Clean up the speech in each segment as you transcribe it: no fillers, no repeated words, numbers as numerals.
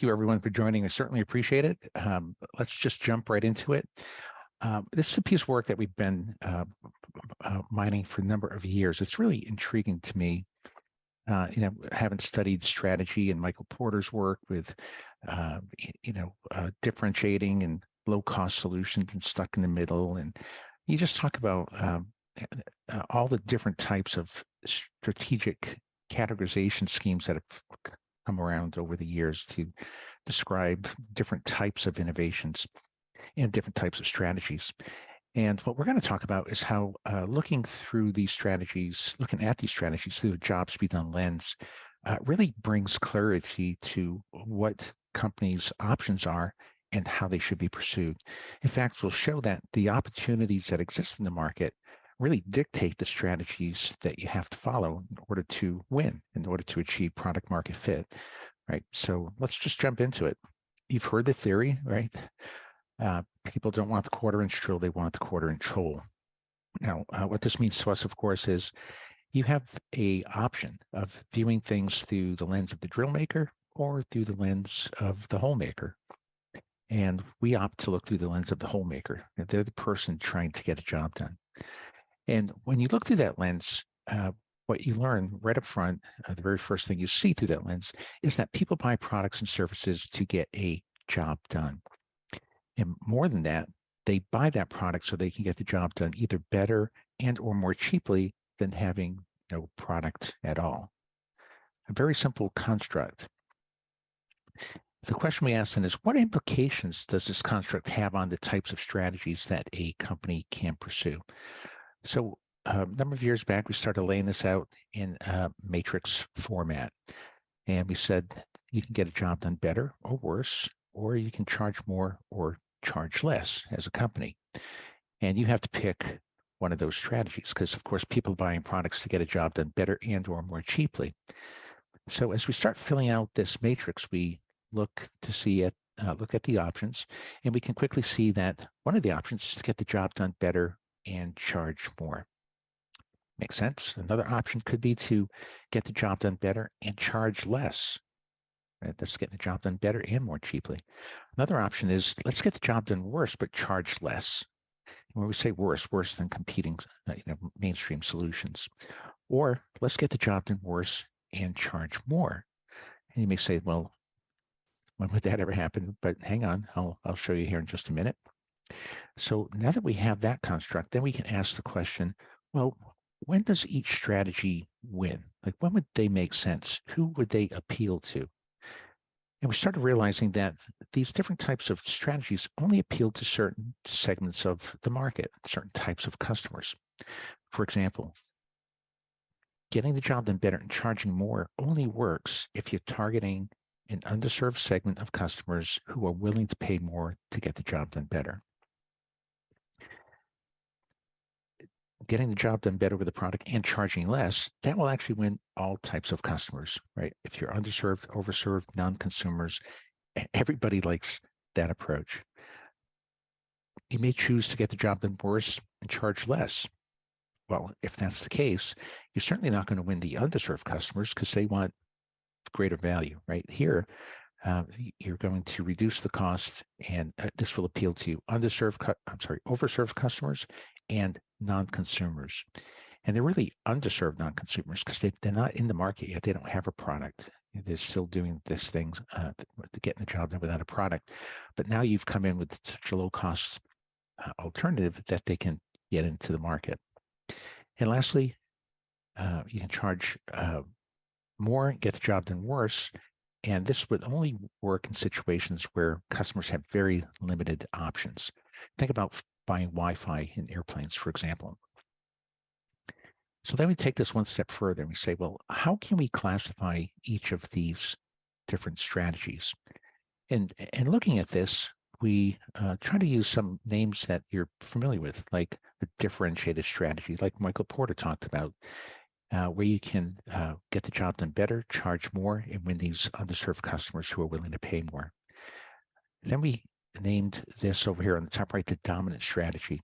you everyone for joining. I certainly appreciate it. Let's just jump right into it. This is a piece of work that we've been mining for a number of years. It's really intriguing to me. Having studied strategy and Michael Porter's work with, differentiating and low-cost solutions and stuck in the middle. And you just talk about all the different types of strategic categorization schemes that have come around over the years to describe different types of innovations and different types of strategies. And what we're going to talk about is how looking at these strategies through the jobs to be done lens really brings clarity to what companies' options are and how they should be pursued. In fact, we'll show that the opportunities that exist in the market really dictate the strategies that you have to follow in order to win, in order to achieve product market fit, right? So let's just jump into it. You've heard the theory, right? People don't want the quarter-inch drill, they want the quarter-inch hole. Now, what this means to us, of course, is you have an option of viewing things through the lens of the drill maker or through the lens of the hole maker. And we opt to look through the lens of the hole maker. They're the person trying to get a job done. And when you look through that lens, what you learn right up front, the very first thing you see through that lens is that people buy products and services to get a job done. And more than that, they buy that product so they can get the job done either better and or more cheaply than having no product at all. A very simple construct. The question we ask then is, what implications does this construct have on the types of strategies that a company can pursue? So a number of years back, we started laying this out in a matrix format. And we said you can get a job done better or worse, or you can charge more or charge less as a company. And you have to pick one of those strategies because, of course, people are buying products to get a job done better and or more cheaply. So as we start filling out this matrix, we look at the options, and we can quickly see that one of the options is to get the job done better and charge more. Makes sense? Another option could be to get the job done better and charge less. Right? That's getting the job done better and more cheaply. Another option is let's get the job done worse, but charge less. When we say worse than competing, mainstream solutions. Or let's get the job done worse and charge more. And you may say, well, when would that ever happen? But hang on, I'll show you here in just a minute. So now that we have that construct, then we can ask the question, well, when does each strategy win? Like, when would they make sense? Who would they appeal to? And we started realizing that these different types of strategies only appeal to certain segments of the market, certain types of customers. For example, getting the job done better and charging more only works if you're targeting an underserved segment of customers who are willing to pay more to get the job done better. Getting the job done better with a product and charging less, that will actually win all types of customers, right? If you're underserved, overserved, non-consumers, everybody likes that approach. You may choose to get the job done worse and charge less. Well, if that's the case, you're certainly not going to win the underserved customers because they want greater value, right? Here, you're going to reduce the cost, and this will appeal to overserved customers and non-consumers. And they're really underserved non-consumers because they're not in the market yet. They don't have a product. They're still doing this thing, getting the job done without a product. But now you've come in with such a low-cost alternative that they can get into the market. And lastly, you can charge more, get the job done worse. And this would only work in situations where customers have very limited options. Think about buying Wi-Fi in airplanes, for example. So then we take this one step further and we say, well, how can we classify each of these different strategies? And looking at this, we try to use some names that you're familiar with, like a differentiated strategy, like Michael Porter talked about, where you can get the job done better, charge more, and win these underserved customers who are willing to pay more. Then we named this over here on the top right, the dominant strategy.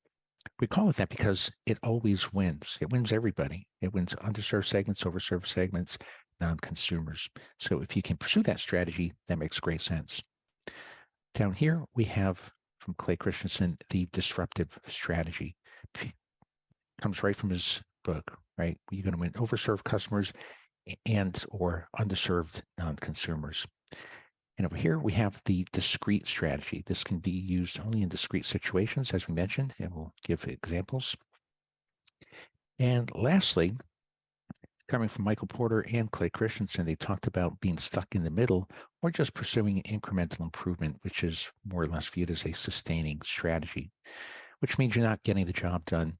We call it that because it always wins. It wins everybody. It wins underserved segments, overserved segments, non-consumers. So if you can pursue that strategy, that makes great sense. Down here, we have from Clay Christensen, the disruptive strategy. Comes right from his book, right? You're going to win overserved customers and or underserved non-consumers. And over here, we have the discrete strategy. This can be used only in discrete situations, as we mentioned, and we'll give examples. And lastly, coming from Michael Porter and Clay Christensen, they talked about being stuck in the middle or just pursuing incremental improvement, which is more or less viewed as a sustaining strategy, which means you're not getting the job done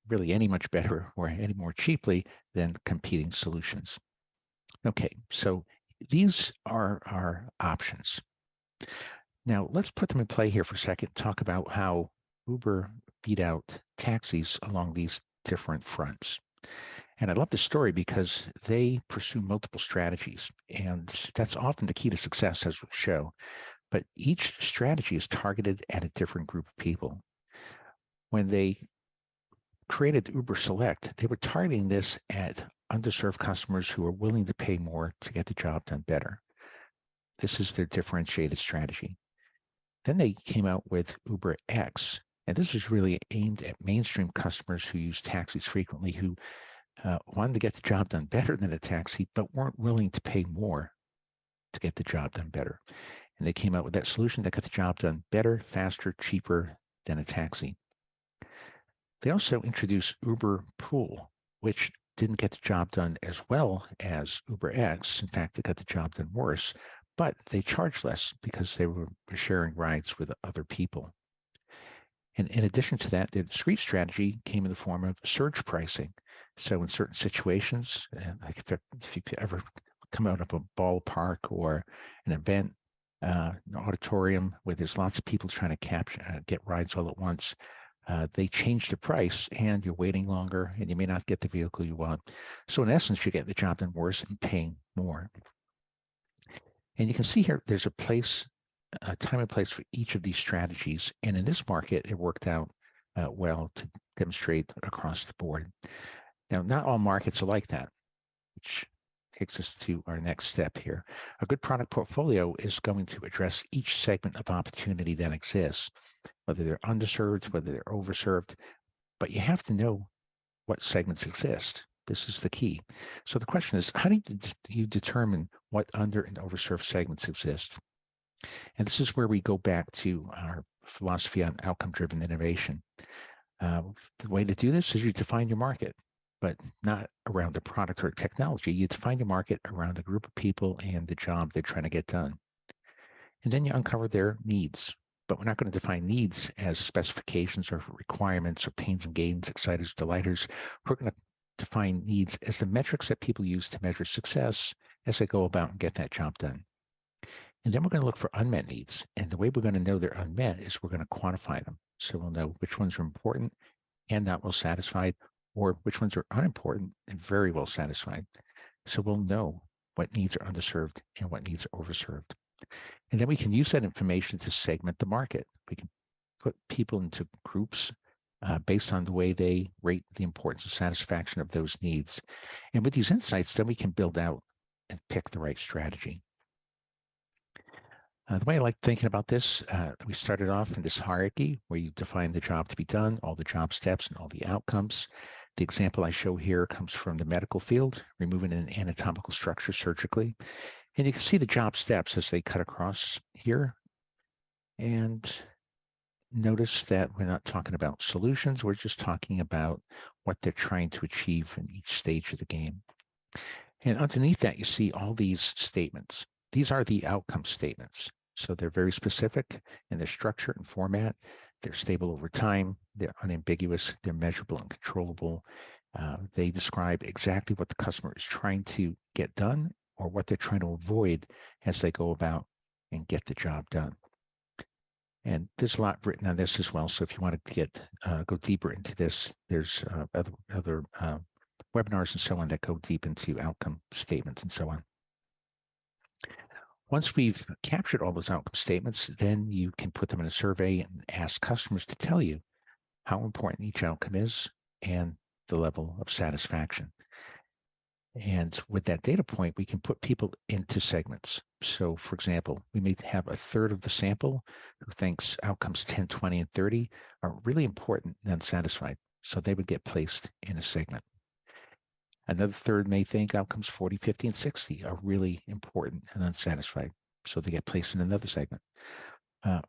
really any much better or any more cheaply than competing solutions. Okay, so these are our options. Now let's put them in play here for a second, talk about how Uber beat out taxis along these different fronts. And I love this story because they pursue multiple strategies, and that's often the key to success, as we'll show. But each strategy is targeted at a different group of people. When they created Uber Select, they were targeting this at underserved customers who are willing to pay more to get the job done better. This is their differentiated strategy. Then they came out with Uber X, and this was really aimed at mainstream customers who use taxis frequently, who wanted to get the job done better than a taxi, but weren't willing to pay more to get the job done better. And they came out with that solution that got the job done better, faster, cheaper than a taxi. They also introduced UberPOOL, which didn't get the job done as well as UberX. In fact, it got the job done worse, but they charged less because they were sharing rides with other people. And in addition to that, the discrete strategy came in the form of surge pricing. So in certain situations, like if you ever come out of a ballpark or an event, an auditorium where there's lots of people trying to get rides all at once, they change the price and you're waiting longer and you may not get the vehicle you want. So in essence, you're getting the job done worse and paying more. And you can see here, there's a place, a time and place for each of these strategies. And in this market, it worked out well to demonstrate across the board. Now, not all markets are like that, which takes us to our next step here. A good product portfolio is going to address each segment of opportunity that exists, whether they're underserved, whether they're overserved, but you have to know what segments exist. This is the key. So the question is, how do you determine what under and overserved segments exist? And this is where we go back to our philosophy on outcome-driven innovation. The way to do this is you define your market, but not around a product or a technology. You define your market around a group of people and the job they're trying to get done. And then you uncover their needs. But we're not going to define needs as specifications or requirements or pains and gains, exciters, delighters. We're going to define needs as the metrics that people use to measure success as they go about and get that job done. And then we're going to look for unmet needs. And the way we're going to know they're unmet is we're going to quantify them. So we'll know which ones are important and not well satisfied, or which ones are unimportant and very well satisfied. So we'll know what needs are underserved and what needs are overserved. And then we can use that information to segment the market. We can put people into groups based on the way they rate the importance of satisfaction of those needs. And with these insights, then we can build out and pick the right strategy. The way I like thinking about this, we started off in this hierarchy where you define the job to be done, all the job steps and all the outcomes. The example I show here comes from the medical field, removing an anatomical structure surgically. And you can see the job steps as they cut across here. And notice that we're not talking about solutions. We're just talking about what they're trying to achieve in each stage of the game. And underneath that, you see all these statements. These are the outcome statements. So they're very specific in their structure and format. They're stable over time. They're unambiguous. They're measurable and controllable. They describe exactly what the customer is trying to get done or what they're trying to avoid as they go about and get the job done. And there's a lot written on this as well. So if you want to get go deeper into this, there's other webinars and so on that go deep into outcome statements and so on. Once we've captured all those outcome statements, then you can put them in a survey and ask customers to tell you how important each outcome is and the level of satisfaction. And with that data point, we can put people into segments. So for example, we may have a third of the sample who thinks outcomes 10, 20, and 30 are really important and unsatisfied. So they would get placed in a segment. Another third may think outcomes 40, 50, and 60 are really important and unsatisfied. So they get placed in another segment.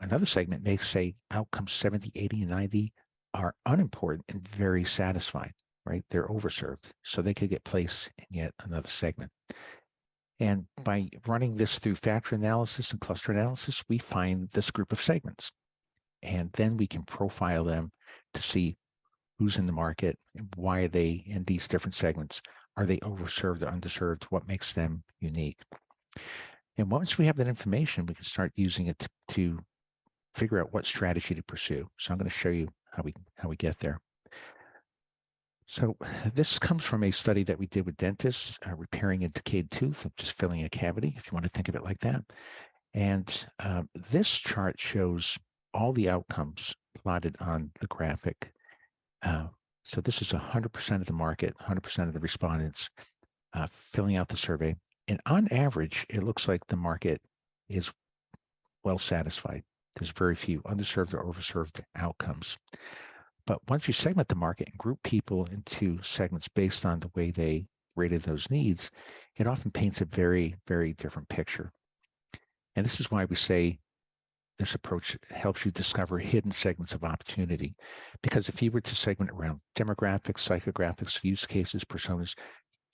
Another segment may say outcomes 70, 80, and 90 are unimportant and very satisfied, right? They're overserved. So they could get placed in yet another segment. And by running this through factor analysis and cluster analysis, we find this group of segments. And then we can profile them to see who's in the market and why are they in these different segments. Are they overserved or underserved? What makes them unique? And once we have that information, we can start using it to figure out what strategy to pursue. So I'm going to show you how we get there. So this comes from a study that we did with dentists repairing a decayed tooth, of just filling a cavity, if you want to think of it like that. And this chart shows all the outcomes plotted on the graphic. So this is 100% of the market, 100% of the respondents filling out the survey. And on average, it looks like the market is well satisfied. There's very few underserved or overserved outcomes. But once you segment the market and group people into segments based on the way they rated those needs, it often paints a very, very different picture. And this is why we say this approach helps you discover hidden segments of opportunity. Because if you were to segment around demographics, psychographics, use cases, personas,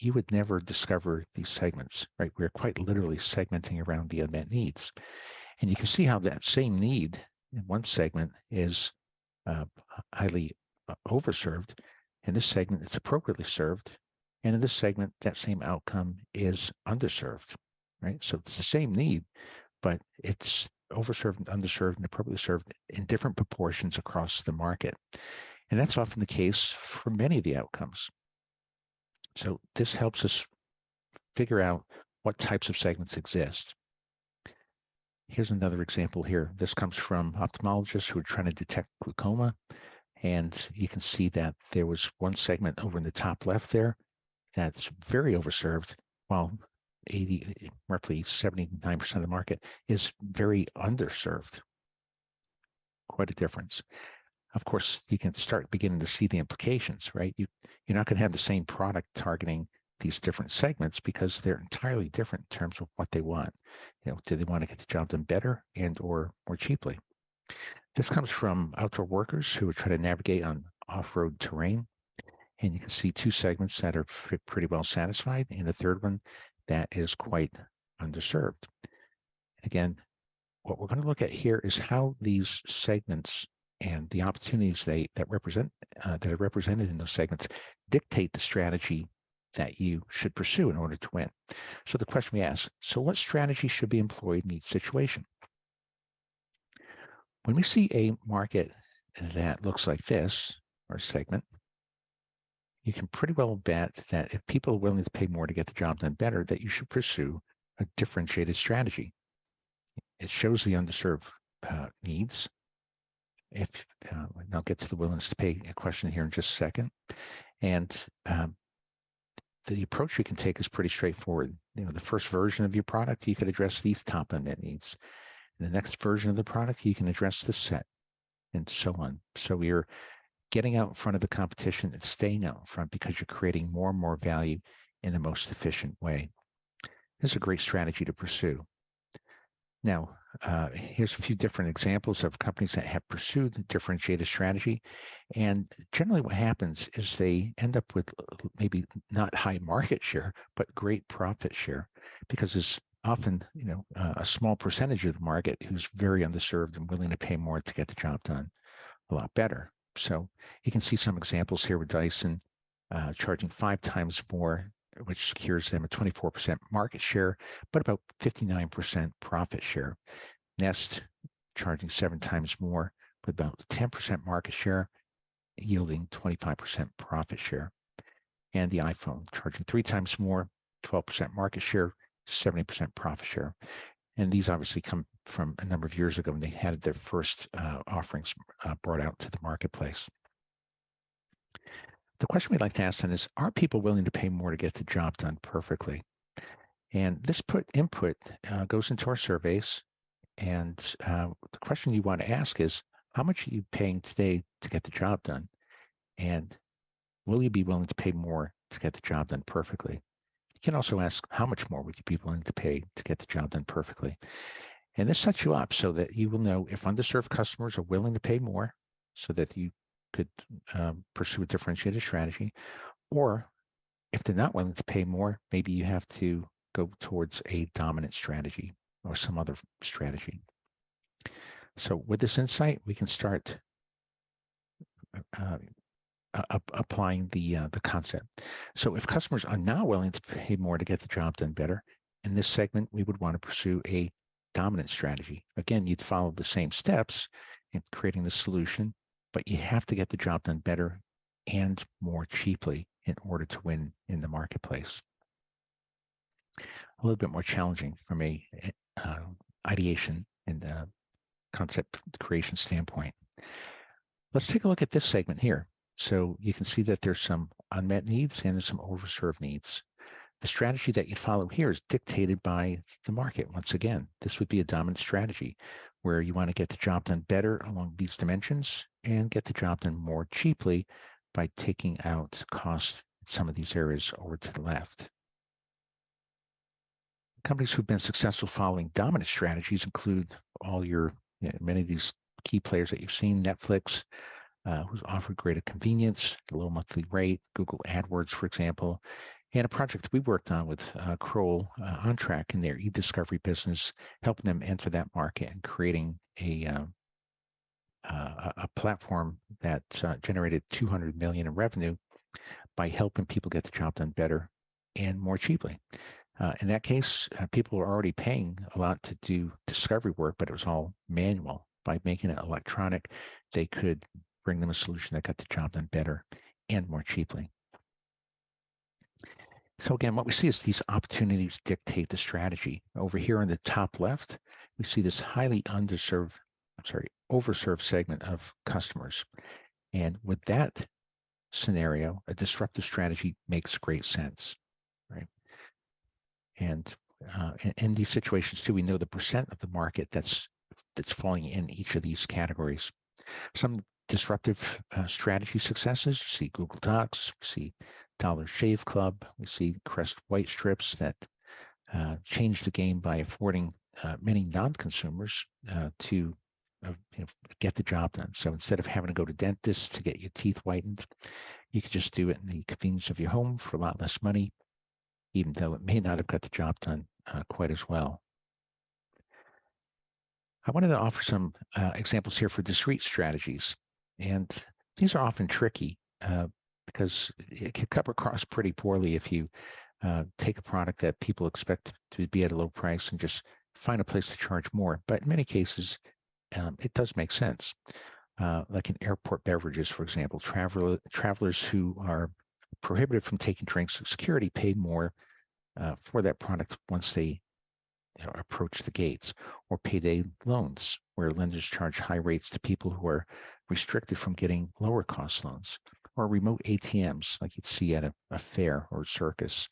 you would never discover these segments, right? We're quite literally segmenting around the unmet needs. And you can see how that same need in one segment is highly overserved. In this segment, it's appropriately served. And in this segment, that same outcome is underserved, right? So it's the same need, but it's overserved and underserved and appropriately served in different proportions across the market. And that's often the case for many of the outcomes. So this helps us figure out what types of segments exist. Here's another example here. This comes from ophthalmologists who are trying to detect glaucoma. And you can see that there was one segment over in the top left there that's very overserved, while roughly 79% of the market is very underserved. Quite a difference. Of course, you can start beginning to see the implications, right? You're not going to have the same product targeting these different segments because they're entirely different in terms of what they want. Do they want to get the job done better and or more cheaply? This comes from outdoor workers who are trying to navigate on off-road terrain. And you can see two segments that are pretty well satisfied and a third one that is quite underserved. Again, what we're going to look at here is how these segments and the opportunities that are represented in those segments dictate the strategy that you should pursue in order to win. So the question we ask, so what strategy should be employed in each situation? When we see a market that looks like this, or segment, you can pretty well bet that if people are willing to pay more to get the job done better, that you should pursue a differentiated strategy. It shows the underserved needs. I'll get to the willingness to pay question here in just a second. And the approach you can take is pretty straightforward. The first version of your product, you could address these top unmet needs. In the next version of the product, you can address the set, and so on. So you're getting out in front of the competition and staying out in front because you're creating more and more value in the most efficient way. This is a great strategy to pursue. Now, here's a few different examples of companies that have pursued a differentiated strategy. And generally what happens is they end up with maybe not high market share, but great profit share, because there's often, a small percentage of the market who's very underserved and willing to pay more to get the job done a lot better. So you can see some examples here with Dyson charging 5 times more, which secures them a 24% market share, but about 59% profit share. Nest charging 7 times more, with about 10% market share, yielding 25% profit share. And the iPhone charging 3 times more, 12% market share, 70% profit share. And these obviously come from a number of years ago when they had their first offerings brought out to the marketplace. The question we'd like to ask then is, are people willing to pay more to get the job done perfectly? And this input goes into our surveys. And the question you want to ask is, how much are you paying today to get the job done? And will you be willing to pay more to get the job done perfectly? You can also ask, how much more would you be willing to pay to get the job done perfectly? And this sets you up so that you will know if underserved customers are willing to pay more so that you could pursue a differentiated strategy, or if they're not willing to pay more, maybe you have to go towards a dominant strategy or some other strategy. So with this insight, we can start applying the concept. So if customers are not willing to pay more to get the job done better, in this segment, we would want to pursue a dominant strategy. Again, you'd follow the same steps in creating the solution, but you have to get the job done better and more cheaply in order to win in the marketplace. A little bit more challenging from a ideation and concept creation standpoint. Let's take a look at this segment here. So you can see that there's some unmet needs and there's some overserved needs. The strategy that you'd follow here is dictated by the market. Once again, this would be a dominant strategy where you want to get the job done better along these dimensions and get the job done more cheaply by taking out cost in some of these areas over to the left. Companies who've been successful following dominant strategies include many of these key players that you've seen: Netflix, who's offered greater convenience, low monthly rate, Google AdWords, for example, and a project we worked on with Kroll on track in their e-discovery business, helping them enter that market and creating a platform that generated $200 million in revenue by helping people get the job done better and more cheaply. In that case, people were already paying a lot to do discovery work, but it was all manual. By making it electronic, they could bring them a solution that got the job done better and more cheaply. So again, what we see is these opportunities dictate the strategy. Over here on the top left, we see this highly overserved segment of customers. And with that scenario, a disruptive strategy makes great sense, right? And in these situations too, we know the percent of the market that's falling in each of these categories. Some disruptive strategy successes: you see Google Docs, we see Dollar Shave Club, we see Crest White Strips that changed the game by affording many non-consumers to get the job done. So instead of having to go to dentists to get your teeth whitened, you could just do it in the convenience of your home for a lot less money, even though it may not have got the job done quite as well. I wanted to offer some examples here for discrete strategies. And these are often tricky because it can come across pretty poorly if you take a product that people expect to be at a low price and just find a place to charge more. But in many cases, it does make sense. Like in airport beverages, for example, travelers who are prohibited from taking drinks for security pay more for that product once they approach the gates, or payday loans, where lenders charge high rates to people who are restricted from getting lower cost loans, or remote ATMs like you'd see at a fair or circus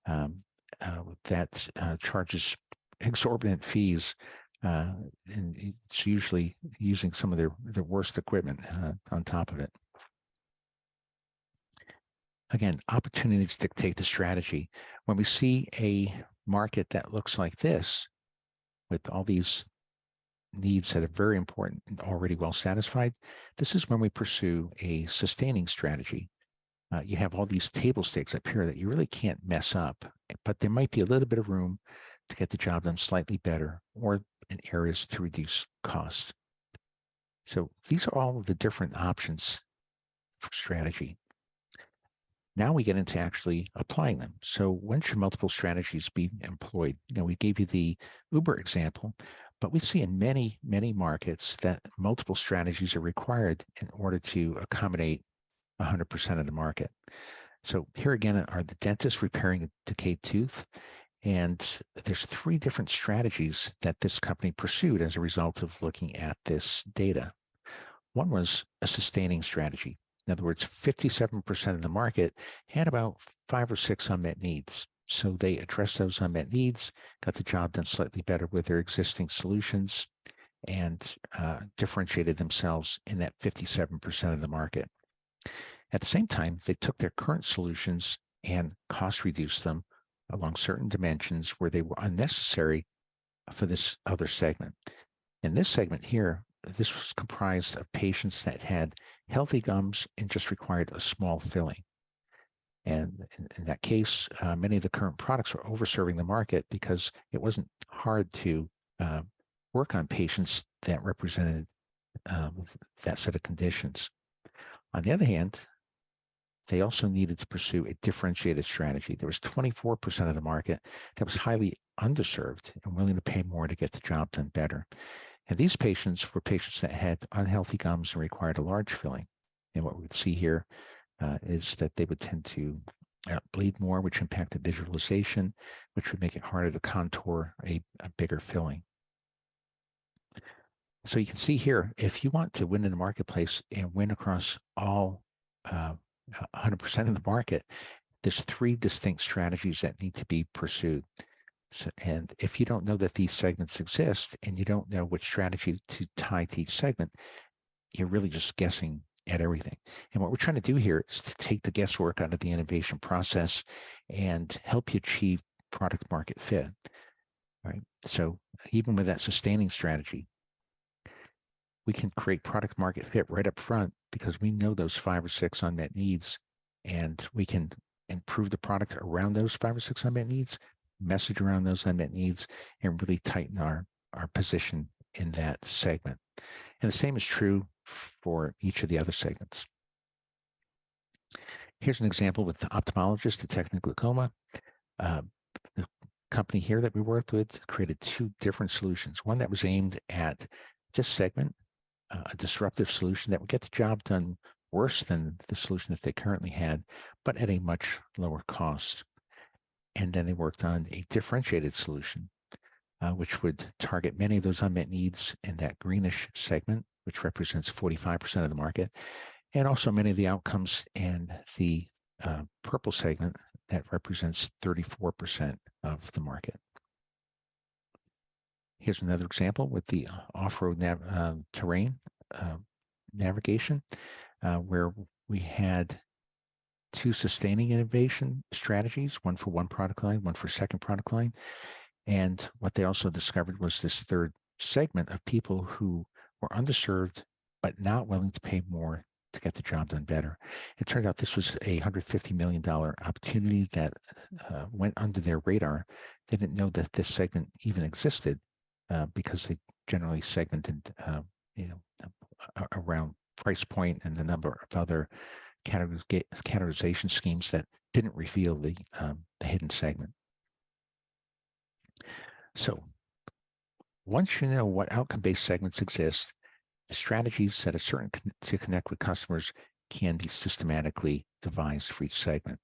that charges exorbitant fees, and it's usually using some of their worst equipment on top of it. Again, opportunities dictate the strategy. When we see a market that looks like this, with all these needs that are very important and already well satisfied, this is when we pursue a sustaining strategy. You have all these table stakes up here that you really can't mess up, but there might be a little bit of room to get the job done slightly better, or in areas to reduce cost. So these are all of the different options for strategy. Now we get into actually applying them. So when should multiple strategies be employed? We gave you the Uber example, but we see in many, many markets that multiple strategies are required in order to accommodate 100% of the market. So here again are the dentists repairing a decayed tooth. And there's 3 different strategies that this company pursued as a result of looking at this data. One was a sustaining strategy. In other words, 57% of the market had about 5 or 6 unmet needs. So they addressed those unmet needs, got the job done slightly better with their existing solutions, and differentiated themselves in that 57% of the market. At the same time, they took their current solutions and cost reduced them along certain dimensions where they were unnecessary for this other segment. In this segment here, this was comprised of patients that had healthy gums and just required a small filling. And in that case, many of the current products were overserving the market because it wasn't hard to work on patients that represented that set of conditions. On the other hand, they also needed to pursue a differentiated strategy. There was 24% of the market that was highly underserved and willing to pay more to get the job done better. And these patients were patients that had unhealthy gums and required a large filling. And what we would see here is that they would tend to bleed more, which impacted visualization, which would make it harder to contour a bigger filling. So you can see here, if you want to win in the marketplace and win across all 100% of the market, there's 3 distinct strategies that need to be pursued. So, and if you don't know that these segments exist and you don't know which strategy to tie to each segment, you're really just guessing at everything. And what we're trying to do here is to take the guesswork out of the innovation process and help you achieve product market fit. Right. So even with that sustaining strategy, we can create product market fit right up front because we know those 5 or 6 unmet needs, and we can improve the product around those 5 or 6 unmet needs, message around those unmet needs, and really tighten our position in that segment. And the same is true for each of the other segments. Here's an example with the ophthalmologist detecting glaucoma. The company here that we worked with created 2 different solutions. One that was aimed at this segment, a disruptive solution that would get the job done worse than the solution that they currently had, but at a much lower cost. And then they worked on a differentiated solution, which would target many of those unmet needs in that greenish segment, which represents 45% of the market, and also many of the outcomes in the purple segment that represents 34% of the market. Here's another example with the off-road terrain navigation, where we had 2 sustaining innovation strategies, one for one product line, one for second product line. And what they also discovered was this 3rd segment of people who were underserved, but not willing to pay more to get the job done better. It turned out this was a $150 million opportunity that went under their radar. They didn't know that this segment even existed because they generally segmented, around price point and the number of other categorization schemes that didn't reveal the hidden segment. So once you know what outcome-based segments exist, the strategies that are certain to connect with customers can be systematically devised for each segment.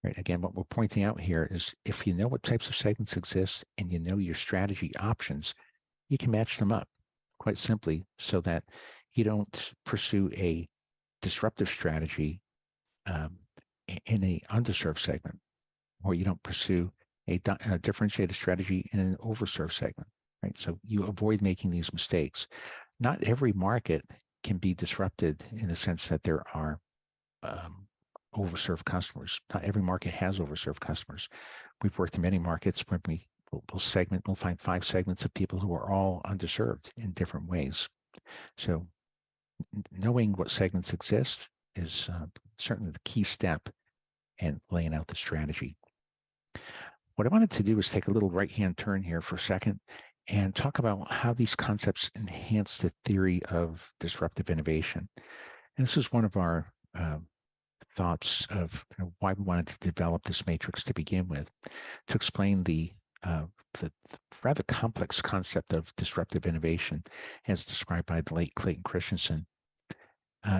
Right. Again, what we're pointing out here is if you know what types of segments exist and you know your strategy options, you can match them up quite simply so that you don't pursue a disruptive strategy in a underserved segment, or you don't pursue a differentiated strategy in an overserved segment, right? So you avoid making these mistakes. Not every market can be disrupted in the sense that there are overserved customers. Not every market has overserved customers. We've worked in many markets where we'll find 5 segments of people who are all underserved in different ways. So knowing what segments exist is certainly the key step in laying out the strategy. What I wanted to do is take a little right-hand turn here for a second and talk about how these concepts enhance the theory of disruptive innovation. And this is one of our thoughts of why we wanted to develop this matrix to begin with, to explain the rather complex concept of disruptive innovation as described by the late Clayton Christensen.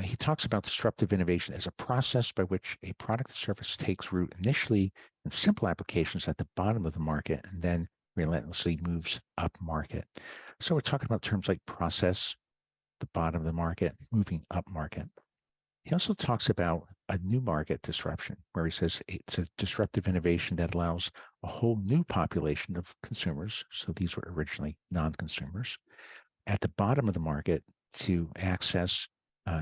He talks about disruptive innovation as a process by which a product or service takes root initially in simple applications at the bottom of the market and then relentlessly moves up market. So we're talking about terms like process, the bottom of the market, moving up market. He also talks about a new market disruption, where he says it's a disruptive innovation that allows a whole new population of consumers, so these were originally non-consumers, at the bottom of the market to access,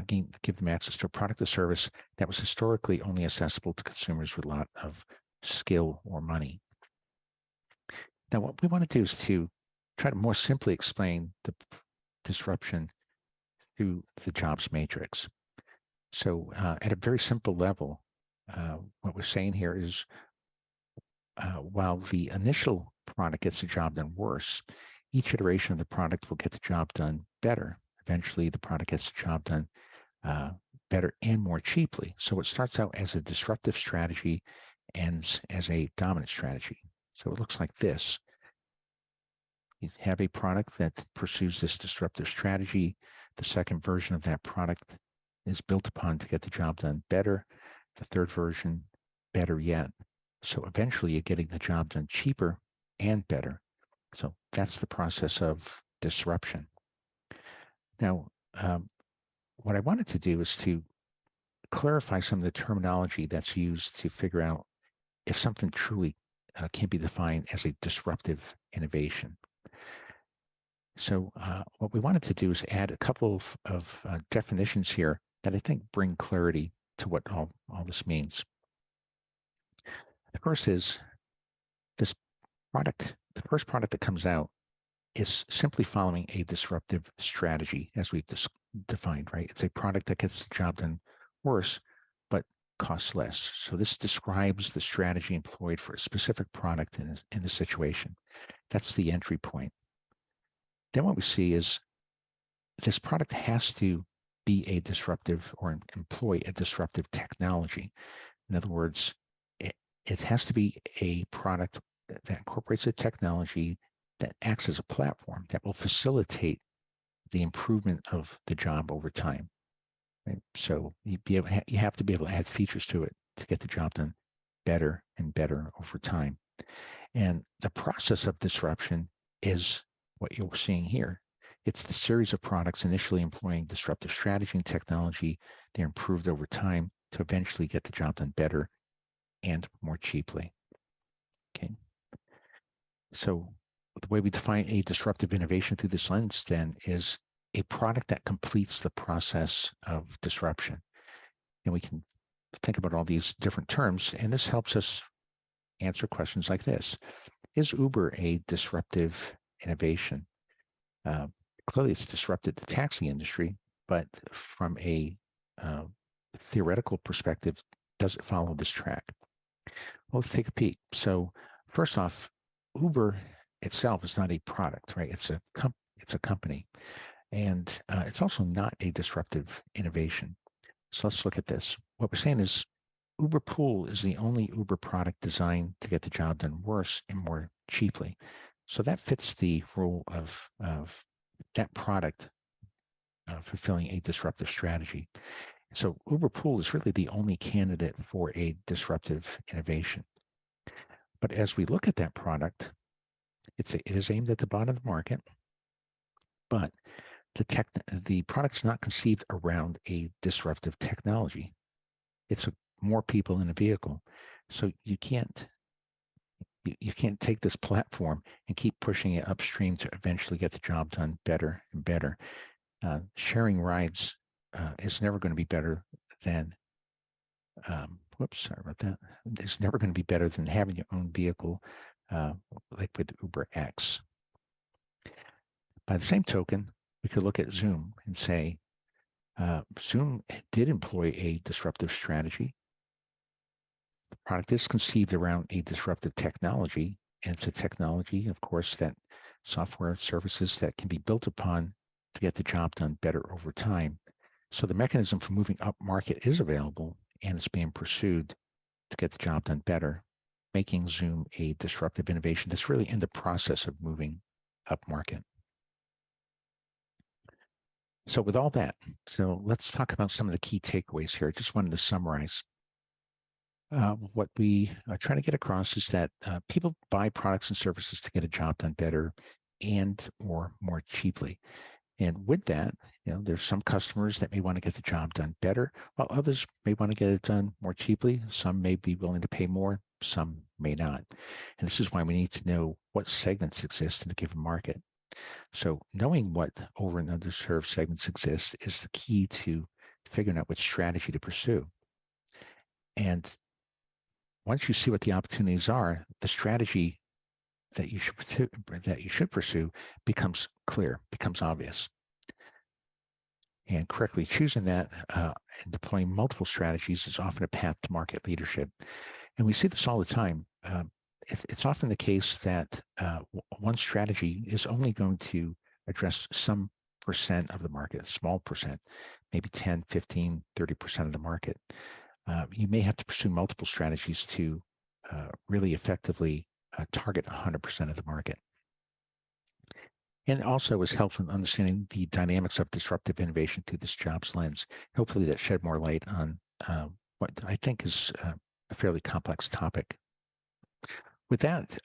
give them access to a product or service that was historically only accessible to consumers with a lot of skill or money. Now, what we want to do is to try to more simply explain the disruption through the jobs matrix. So at a very simple level, what we're saying here is while the initial product gets the job done worse, each iteration of the product will get the job done better. Eventually, the product gets the job done better and more cheaply. So it starts out as a disruptive strategy, ends as a dominant strategy. So it looks like this. You have a product that pursues this disruptive strategy. The second version of that product is built upon to get the job done better. The third version, better yet. So eventually you're getting the job done cheaper and better. So that's the process of disruption. Now, what I wanted to do is to clarify some of the terminology that's used to figure out if something truly can be defined as a disruptive innovation. So what we wanted to do is add a couple of definitions here that I think bring clarity to what all this means. The first is this product, the first product that comes out is simply following a disruptive strategy, as we've defined, right? It's a product that gets the job done worse, but costs less. So this describes the strategy employed for a specific product in the situation. That's the entry point. Then what we see is this product has to be a disruptive or employ a disruptive technology. In other words, it has to be a product that incorporates a technology that acts as a platform that will facilitate the improvement of the job over time. Right? So you have to be able to add features to it to get the job done better and better over time. And the process of disruption is what you're seeing here. It's the series of products initially employing disruptive strategy and technology. They're improved over time to eventually get the job done better and more cheaply. Okay. So the way we define a disruptive innovation through this lens then is a product that completes the process of disruption. And we can think about all these different terms, and this helps us answer questions like this. Is Uber a disruptive innovation? Clearly, it's disrupted the taxi industry, but from a theoretical perspective, does it follow this track? Well, let's take a peek. So first off, Uber itself is not a product, right? It's a company, and it's also not a disruptive innovation. So let's look at this. What we're saying is UberPOOL is the only Uber product designed to get the job done worse and more cheaply. So that fits the rule of that product fulfilling a disruptive strategy. So UberPOOL is really the only candidate for a disruptive innovation. But as we look at that product, it is aimed at the bottom of the market, but the product's not conceived around a disruptive technology. It's more people in a vehicle. So you can't take this platform and keep pushing it upstream to eventually get the job done better and better. Sharing rides is never going to be better than, sorry about that. It's never going to be better than having your own vehicle, like with UberX. By the same token, we could look at Zoom and say, Zoom did employ a disruptive strategy. The product is conceived around a disruptive technology, and it's a technology, of course, that software services that can be built upon to get the job done better over time. So the mechanism for moving up market is available, and it's being pursued to get the job done better, making Zoom a disruptive innovation that's really in the process of moving up market. So with all that, so let's talk about some of the key takeaways here. I just wanted to summarize. What we are trying to get across is that people buy products and services to get a job done better and or more cheaply. And with that, there's some customers that may want to get the job done better, while others may want to get it done more cheaply. Some may be willing to pay more, some may not. And this is why we need to know what segments exist in a given market. So knowing what over and underserved segments exist is the key to figuring out which strategy to pursue. And once you see what the opportunities are, the strategy that you should pursue becomes clear, becomes obvious. And correctly choosing that and deploying multiple strategies is often a path to market leadership. And we see this all the time. It's often the case that one strategy is only going to address some percent of the market, small percent, maybe 10, 15, 30% of the market. You may have to pursue multiple strategies to really effectively target 100% of the market. And also is helpful in understanding the dynamics of disruptive innovation through this jobs lens. Hopefully that shed more light on what I think is a fairly complex topic. With that,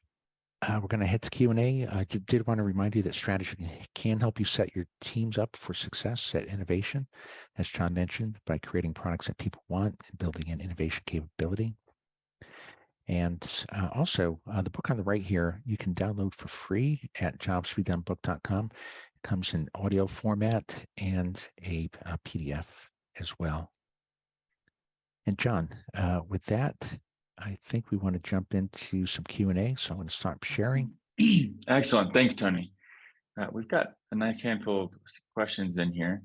we're going to head to Q&A. I did want to remind you that Strategyn can help you set your teams up for success at innovation, as John mentioned, by creating products that people want and building an innovation capability. And also, the book on the right here, you can download for free at jobstobedonebook.com. It comes in audio format and a PDF as well. And John, with that, I think we want to jump into some Q&A. So I'm going to start sharing. Excellent. Thanks, Tony. We've got a nice handful of questions in here.